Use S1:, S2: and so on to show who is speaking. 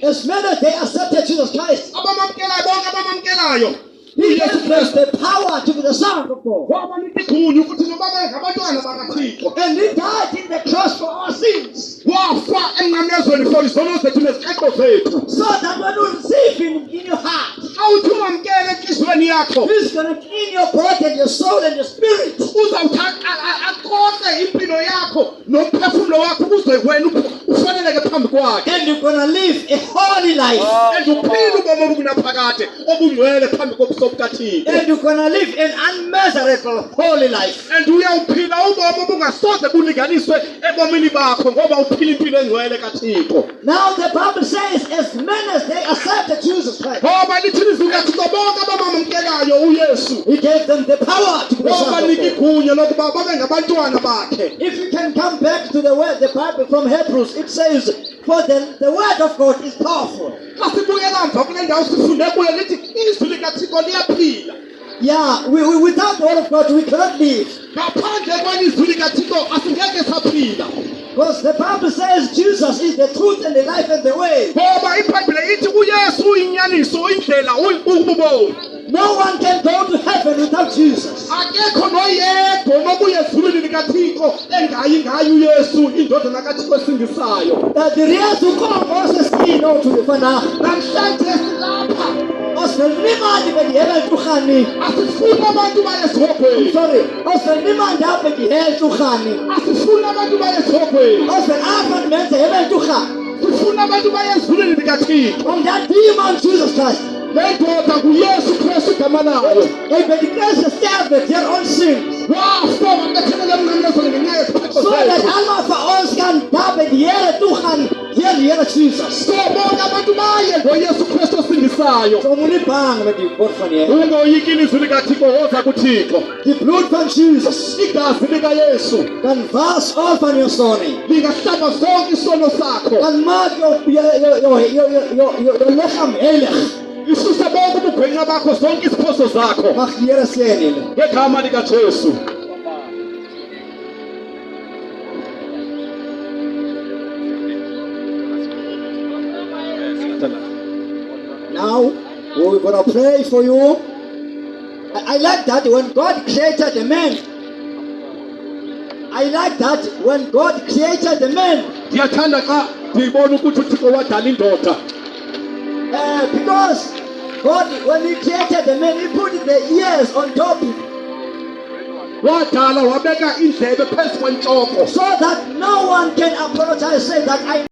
S1: As many as they accepted Jesus Christ,
S2: abamamkelayo bonke abamamkelayo
S1: He gave them the power to be the Son of God.
S2: wabanika igunya ukuthi noma bengabantwana bakaThixo.
S1: And He died in the cross for our sins.
S2: Wafa emnqamlezweni for izono zethu nezixhexo zethu.
S1: So that when you receive Him in your heart,
S2: Awuthi umamkele enhliziyweni yakho
S1: He's going to clean your body and your soul and your spirit.
S2: uzawuthatha aqoqe impilo yakho nomphefumulo wakho ukuze wena ufaneleke phambi kwakhe.
S1: And you're going to live a holy life.
S2: Uphile ubomi obunaphakade obungcwele phambi kobuso bukaThixo.
S1: And you're going to live an unmeasurable holy life.
S2: And uyawuphila ubomi obungasoze bulinganiswe ebomini bakho ngoba uphila impilo engcwele kaThixo.
S1: Now the Bible says, as many as they accepted Jesus Christ,
S2: Ngoba lithi izwi likaThixo bonke abamamkelayo uYesu
S1: He gave them the power to be the Son of
S2: wabanika
S1: God.
S2: igunya lokuba babe ngabantwana bakhe.
S1: If you can come back to the word, the Bible from Hebrews, it says, for the word of God is powerful.
S2: Xa sibuyela mva kule ndawo sifunde kuyo lithi izwi likaThixo liyaphila.
S1: Yeah, without the word of God, we cannot live.
S2: Ngaphandle kwelizwi likaThixo asingeke saphila.
S1: Because the Bible says Jesus is the truth and the life and the way.
S2: Ngoba iBhayibhile ithi uYesu uyinyaniso indlela ububomi.
S1: No one can go to heaven without Jesus.
S2: Akekho noyedwa onobuya ezulwini likaThixo engayi ngayo uYesu indodana kaThixo esindisayo.
S1: The real to come Moses no to the Fana.
S2: Namhlanje silapha
S1: Osnimandi be the hell to Khani.
S2: asifuni abantu baye esihogweni.
S1: Sorry, Osnimandi up be the hell to Khani.
S2: Asifuni abantu baye esihogweni.
S1: Osn Afan meant the heaven to Khani.
S2: Sifuna abantu baye ezulwini likaThixo.
S1: On that demon Jesus Christ.
S2: Le ndoda nguYesu Kristu igama layo.
S1: They be declared to serve their own sins.
S2: Wafa wabethelele emnqamlezweni ngenxa yezixhexo
S1: So that
S2: zethu.
S1: Alma for us can die the year to Khani. Here Jesus.
S2: So bonke abantu baye ngoYesu Kristu osindisayo.
S1: So many bang with you both from here.
S2: Ungoyiki ilizwi likaThixo woza kuThixo.
S1: The blood from Jesus
S2: Igazi likaYesu
S1: can wash all from your story.
S2: lingahlamba zonke isono sakho.
S1: Can mark your lechem elech.
S2: Isuse bonke ubugwenxa bakho zonke iziphoso zakho.
S1: Mag Here sien.
S2: Ngegama likaJesu.
S1: Now we're going to pray for you. I like that when God created the man. I like that when God created the man.
S2: Ndiyathanda xa ndiyibona ukuthi uThixo wadala indoda.
S1: Because God, when He created the man, He put the ears on top
S2: Wadala wabeka indlebe phezu kwentloko.
S1: so that no one can apologize, say that I